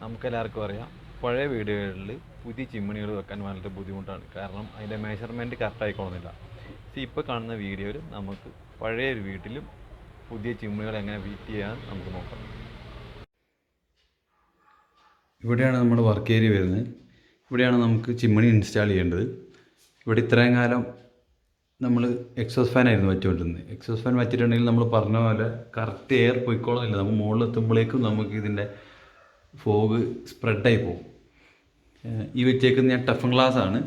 നമുക്കെല്ലാവർക്കും അറിയാം, പഴയ വീടുകളിൽ പുതിയ ചിമ്മിണികൾ വെക്കാൻ വളരെ ബുദ്ധിമുട്ടാണ്. കാരണം അതിൻ്റെ മെഷർമെൻറ്റ് കറക്റ്റ് ആയിക്കോളുന്നില്ല. ഇപ്പോൾ കാണുന്ന വീഡിയോയിൽ നമുക്ക് പഴയ ഒരു വീട്ടിലും പുതിയ ചിമ്മിണികൾ എങ്ങനെ ഫിറ്റ് ചെയ്യാൻ നമുക്ക് നോക്കാം. ഇവിടെയാണ് നമ്മുടെ വർക്ക് ഏരിയ വരുന്നത്. ഇവിടെയാണ് നമുക്ക് ചിമ്മിണി ഇൻസ്റ്റാൾ ചെയ്യേണ്ടത്. ഇവിടെ ഇത്രയും കാലം നമ്മൾ എക്സോസ് ഫാനായിരുന്നു വെച്ചുകൊണ്ടിരുന്നത്. എക്സോസ് ഫാൻ വെച്ചിട്ടുണ്ടെങ്കിൽ നമ്മൾ പറഞ്ഞ പോലെ കറക്റ്റ് എയർ പോയിക്കോളുന്നില്ല. നമ്മൾ മുകളിലെത്തുമ്പോഴേക്കും നമുക്ക് ഇതിൻ്റെ ഫോഗ് സ്പ്രെഡായി പോകും. ഈ വെച്ചേക്കുന്ന ഞാൻ ടഫൻ ഗ്ലാസ് ആണ്.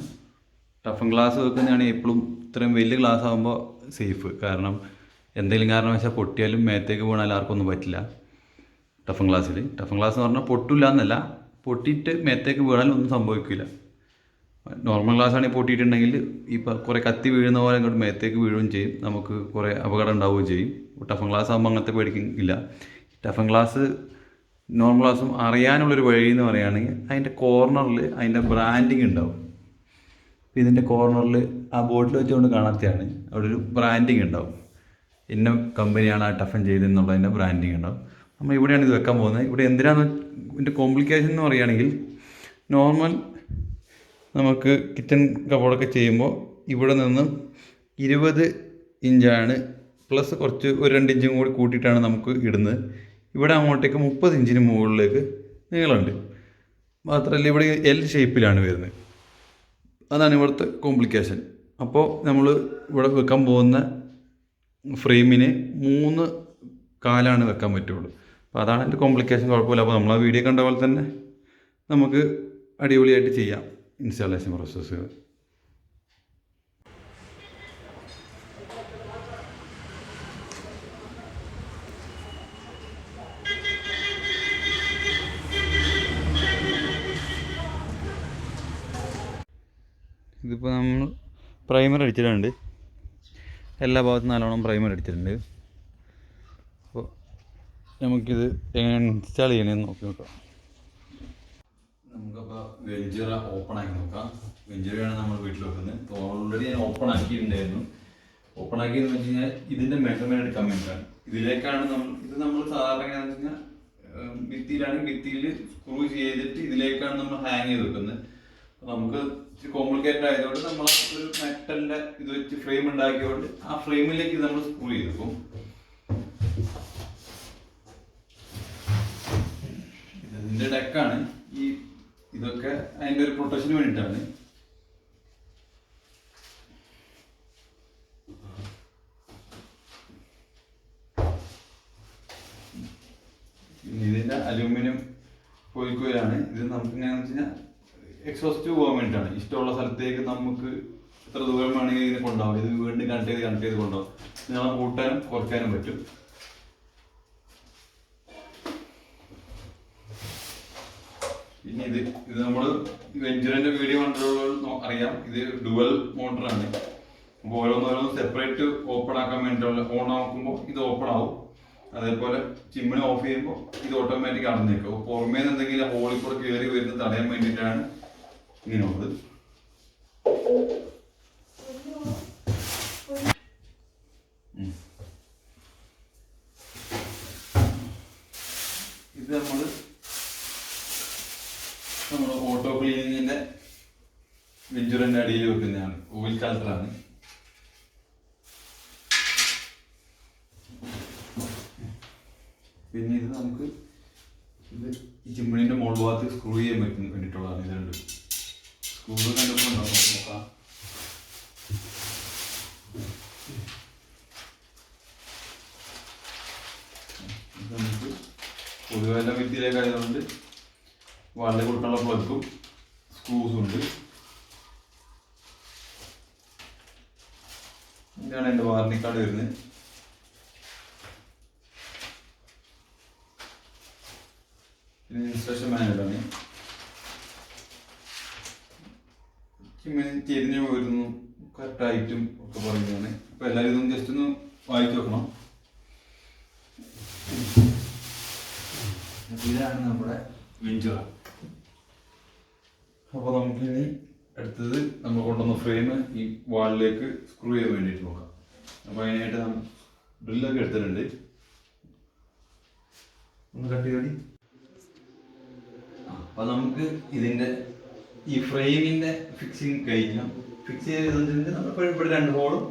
ടഫൻ ഗ്ലാസ് വെക്കുന്നതാണ് എപ്പോഴും ഇത്രയും വലിയ ഗ്ലാസ് ആകുമ്പോൾ സേഫ്. കാരണം എന്തെങ്കിലും കാരണവശാൽ പൊട്ടിയാലും മേത്തേക്ക് വീണാലും ആർക്കൊന്നും പറ്റില്ല. ടഫൻ ഗ്ലാസ്സിൽ ടഫൻ ഗ്ലാസ് എന്ന് പറഞ്ഞാൽ പൊട്ടില്ല എന്നല്ല, പൊട്ടിയിട്ട് മേത്തേക്ക് വീണാലും ഒന്നും സംഭവിക്കില്ല. നോർമൽ ഗ്ലാസ് ആണെങ്കിൽ പൊട്ടിയിട്ടുണ്ടെങ്കിൽ ഇപ്പോൾ കുറേ കത്തി വീഴുന്ന പോലെ ഇങ്ങോട്ട് മേത്തേക്ക് വീഴുകയും ചെയ്യും, നമുക്ക് കുറേ അപകടം ഉണ്ടാവുകയും ചെയ്യും. ടഫൻ ഗ്ലാസ് ആകുമ്പോൾ അങ്ങനത്തെ പേടിക്കില്ല. ടഫൻ ഗ്ലാസ് നോർമൽ ഗ്ലാസും അറിയാനുള്ളൊരു വഴി എന്ന് പറയുകയാണെങ്കിൽ അതിൻ്റെ കോർണറിൽ അതിൻ്റെ ബ്രാൻഡിങ് ഉണ്ടാവും. ഇതിൻ്റെ കോർണറിൽ ആ ബോട്ടിൽ വെച്ചുകൊണ്ട് കാണാത്തതാണ്, അവിടെ ഒരു ബ്രാൻഡിങ് ഉണ്ടാവും. ഇന്ന കമ്പനിയാണ് ആ ടഫൻ ചെയ്തതെന്നുള്ളതിൻ്റെ ബ്രാൻഡിങ് ഉണ്ടാവും. നമ്മൾ ഇവിടെയാണ് ഇത് വെക്കാൻ പോകുന്നത്. ഇവിടെ എന്തിനാണ് ഇതിൻ്റെ കോംപ്ലിക്കേഷൻ എന്ന് പറയുകയാണെങ്കിൽ, നോർമൽ നമുക്ക് കിച്ചൺ കബോർഡൊക്കെ ചെയ്യുമ്പോൾ ഇവിടെ നിന്ന് 20 ഇഞ്ചാണ്, പ്ലസ് കുറച്ച് ഒരു 2 ഇഞ്ചും കൂടി കൂട്ടിയിട്ടാണ് നമുക്ക് ഇടുന്നത്. ഇവിടെ അങ്ങോട്ടേക്ക് 30 ഇഞ്ചിന് മുകളിലേക്ക് നീളമുണ്ട്. മാത്രമല്ല ഇവിടെ എൽ ഷേപ്പിലാണ് വരുന്നത്. അതാണ് ഇവിടുത്തെ കോംപ്ലിക്കേഷൻ. അപ്പോൾ നമ്മൾ ഇവിടെ വെക്കാൻ പോകുന്ന ഫ്രെയിമിന് 3 കാലാണ് വെക്കാൻ പറ്റുള്ളൂ. അപ്പോൾ അതാണ് എൻ്റെ കോംപ്ലിക്കേഷൻ. കുഴപ്പമില്ല. അപ്പോൾ നമ്മൾ ആ വീഡിയോ കണ്ട പോലെ തന്നെ നമുക്ക് അടിപൊളിയായിട്ട് ചെയ്യാം ഇൻസ്റ്റാളേഷൻ പ്രോസസ്സുകൾ. ഇതിപ്പോൾ നമ്മൾ പ്രൈമർ അടിച്ചിട്ടുണ്ട്. എല്ലാ ഭാഗത്തും നല്ലോണം പ്രൈമർ അടിച്ചിട്ടുണ്ട്. അപ്പോൾ നമുക്കിത് എങ്ങനെ ഇൻസ്റ്റാൾ ചെയ്യണമെന്ന് നോക്കി നോക്കാം. നമുക്കപ്പോൾ വെഞ്ചുറ ഓപ്പൺ ആക്കി നോക്കാം. വെഞ്ചുറയാണ് നമ്മൾ വീട്ടിൽ വെക്കുന്നത്. ഓൾറെഡി ഞാൻ ഓപ്പൺ ആക്കിയിട്ടുണ്ടായിരുന്നു. ഓപ്പൺ ആക്കിയെന്ന് വെച്ച് കഴിഞ്ഞാൽ ഇതിൻ്റെ മെഷർമെൻറ്റ് എടുക്കാൻ വേണ്ടിയിട്ടാണ്. ഇതിലേക്കാണ് നമ്മൾ സാധാരണ എങ്ങനെയാണെന്ന് വെച്ച് കഴിഞ്ഞാൽ ഭിത്തിയിലാണെങ്കിൽ ഭിത്തിയിൽ സ്ക്രൂ ചെയ്തിട്ട് ഇതിലേക്കാണ് നമ്മൾ ഹാങ് ചെയ്ത് വെക്കുന്നത്. അപ്പോൾ നമുക്ക് ഇച്ചിരി കോംപ്ലിക്കേറ്റഡ് ആയതുകൊണ്ട് നമ്മൾ ഒരു മെറ്റലിൻ്റെ ഇത് വെച്ച് ഫ്രെയിം ഉണ്ടാക്കിയതുകൊണ്ട് ആ ഫ്രെയിമിലേക്ക് നമ്മൾ സ്ക്രൂ ചെയ്ത് വെക്കും. ഇതിൻ്റെ ഡെക്കാണ്. ഇതൊക്കെ അതിൻ്റെ ഒരു പ്രൊട്ടക്ഷന് വേണ്ടിയിട്ടാണ്. പിന്നെ ഇതിൻ്റെ അലൂമിനിയം ഫോയിൽ ഇത് നമുക്ക് എങ്ങനെയാണെന്ന് വെച്ച് കഴിഞ്ഞാൽ എക്സോസ്റ്റ് പോകാൻ വേണ്ടിയിട്ടാണ്. ഇഷ്ടമുള്ള സ്ഥലത്തേക്ക് നമുക്ക് എത്ര ദൂരം വേണമെങ്കിൽ ഇതിനെ കൊണ്ടുപോകാം. ഇത് വീണ്ടും കണക്ട് ചെയ്ത് കൊണ്ടുപോകാം. നീളം കൂട്ടാനും കുറയ്ക്കാനും പറ്റും. പിന്നെ ഇത് നമ്മൾ വെഞ്ചുറിൻ്റെ വീഡിയോ കണ്ടുള്ള അറിയാം. ഇത് ഡുവൽ മോട്ടറാണ്. അപ്പോൾ ഓരോന്നോരോന്ന് സെപ്പറേറ്റ് ഓപ്പൺ ആക്കാൻ വേണ്ടിയിട്ടുള്ള ഓൺ ആക്കുമ്പോൾ ഇത് ഓപ്പൺ ആവും. അതേപോലെ ചിമ്മിണി ഓഫ് ചെയ്യുമ്പോൾ ഇത് ഓട്ടോമാറ്റിക് അടഞ്ഞേക്കും. അപ്പോൾ പുറമേ നിന്ന് എന്തെങ്കിലും ഹോളിൽ കൂടെ കയറി വരുന്നത് തടയാൻ വേണ്ടിയിട്ടാണ് ഇങ്ങനെയുള്ളത്. ഇത് നമ്മൾ ഓട്ടോ ക്ലീനിങ്ങിൻ്റെ വെഞ്ചുറിൻ്റെ അടിയിൽ വെക്കുന്നതാണ്. ഓയിൽ കൾട്ടറാണ്. പിന്നെ ഇത് നമുക്ക് ഈ ചിമ്മിണിൻ്റെ മുകൾ ഭാഗത്ത് സ്ക്രൂ ചെയ്യാൻ വേണ്ടിയിട്ടുള്ളതാണ്. ഇതുണ്ട് സ്ക്രൂ കണ്ടപ്പോൾ നോക്കാം. ഇത് നമുക്ക് പൊതുവെല്ലാം ഭിത്തിയിലേക്ക് ആയതുകൊണ്ട് വാളിൽ കൊടുക്കാനുള്ള പ്ലഗും സ്ക്രൂസും ഉണ്ട്. ഇതാണ് എൻ്റെ വാറണ്ടി കാർഡ് വരുന്നത്. പിന്നെ ഇൻസ്ട്രക്ഷൻ മാനുവലാണ്. തിരിഞ്ഞു പോയിരുന്നു കറക്റ്റായിട്ടും ഒക്കെ പറയുന്നതാണ്. അപ്പോൾ എല്ലാവരും ഇതൊന്ന് ജസ്റ്റ് ഒന്ന് വായിച്ചു നോക്കണം. ഇതാണ് നമ്മുടെ വെഞ്ചുറ. അപ്പോൾ നമുക്കിനി അടുത്തത് നമ്മൾ കൊണ്ടുവന്ന ഫ്രെയിം ഈ വാളിലേക്ക് സ്ക്രൂ ചെയ്യാൻ വേണ്ടിയിട്ട് നോക്കാം. അപ്പോൾ അതിനായിട്ട് നമ്മൾ ഡ്രില്ലൊക്കെ എടുത്തിട്ടുണ്ട്. ഒന്ന് കട്ട് ചെയ്തോടി. അപ്പോൾ നമുക്ക് ഇതിൻ്റെ ഈ ഫ്രെയിമിൻ്റെ ഫിക്സിങ് കഴിഞ്ഞു. ഫിക്സ് ചെയ്തിട്ടുണ്ട്. നമ്മളിപ്പോൾ ഇവിടെ രണ്ട് ഹോളും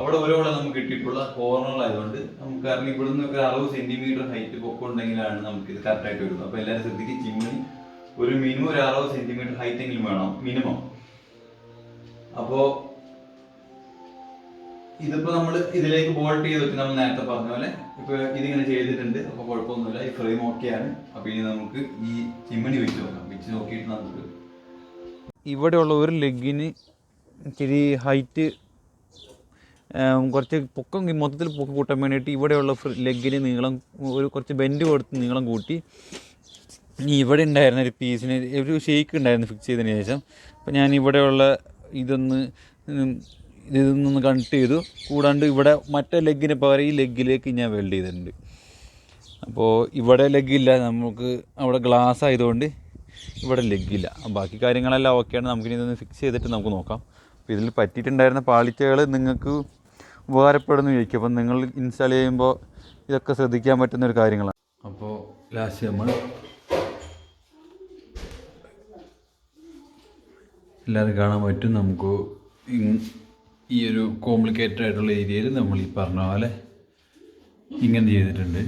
അവിടെ ഒരു ഹോളെ നമുക്ക് കിട്ടിയിട്ടുള്ള കോർണറായതുകൊണ്ട് നമുക്ക് കാരണം ഇവിടെ നിന്ന് ഒരു 60 സെൻറ്റിമീറ്റർ ഹൈറ്റ് പൊക്കമുണ്ടെങ്കിലാണ് നമുക്കിത് കറക്റ്റായിട്ട് വരുന്നത്. അപ്പോൾ എല്ലാവരും ശ്രദ്ധിക്കും, ചിമ്മിണി ഒരു മിനിമം ഒരു 60 സെൻറ്റിമീറ്റർ ഹൈറ്റ് എങ്കിലും വേണം മിനിമം. അപ്പോൾ ഇതിപ്പോൾ നമ്മൾ ഇതിലേക്ക് ബോൾട്ട് ചെയ്ത് വെച്ച് നമ്മൾ നേരത്തെ പറഞ്ഞ പോലെ ഇപ്പോൾ ഇതിങ്ങനെ ചെയ്തിട്ടുണ്ട്. അപ്പോൾ കുഴപ്പമൊന്നുമില്ല, ഈ ഫ്രെയിം ഓക്കെയാണ്. അപ്പോൾ ഇനി നമുക്ക് ഈ ചിമ്മിണി വെച്ച് നോക്കാം. വെച്ച് നോക്കിയിട്ട് നമുക്ക് ഇവിടെയുള്ള ഒരു ലെഗിന് ഇച്ചിരി ഹൈറ്റ് കുറച്ച് പൊക്കം മൊത്തത്തിൽ പൊക്കം കൂട്ടാൻ വേണ്ടിയിട്ട് ഇവിടെയുള്ള ലെഗിന് നീളം കുറച്ച് ബെൻഡ് കൊടുത്ത് നീളം കൂട്ടി ഇനി ഇവിടെ ഉണ്ടായിരുന്ന ഒരു പീസിന് ഒരു ഷേക്ക് ഉണ്ടായിരുന്നു ഫിക്സ് ചെയ്തതിന് ശേഷം. അപ്പോൾ ഞാൻ ഇവിടെയുള്ള ഇതൊന്ന് കണക്ട് ചെയ്തു. കൂടാണ്ട് ഇവിടെ മറ്റേ ലെഗിന് പകരം ഈ ലെഗിലേക്ക് ഞാൻ വെൽഡ് ചെയ്തിട്ടുണ്ട്. അപ്പോൾ ഇവിടെ ലെഗില്ല, നമുക്ക് അവിടെ ഗ്ലാസ് ആയതുകൊണ്ട് ഇവിടെ ലെഗില്ല. ബാക്കി കാര്യങ്ങളെല്ലാം ഓക്കെയാണ്. നമുക്കിനി ഇതൊന്ന് ഫിക്സ് ചെയ്തിട്ട് നമുക്ക് നോക്കാം. അപ്പോൾ ഇതിൽ പറ്റിയിട്ടുണ്ടായിരുന്ന പാളിച്ചകൾ നിങ്ങൾക്ക് ഉപകാരപ്പെടുന്നു ചോദിക്കും. അപ്പം നിങ്ങൾ ഇൻസ്റ്റാൾ ചെയ്യുമ്പോൾ ഇതൊക്കെ ശ്രദ്ധിക്കാൻ പറ്റുന്നൊരു കാര്യങ്ങളാണ്. അപ്പോൾ ലാസ്റ്റ് നമ്മൾ എല്ലാവരും കാണാൻ പറ്റും. നമുക്ക് ഈ ഒരു കോംപ്ലിക്കേറ്റഡ് ആയിട്ടുള്ള ഏരിയയിൽ നമ്മൾ ഈ പറഞ്ഞ പോലെ ഇങ്ങനെ ചെയ്തിട്ടുണ്ട്.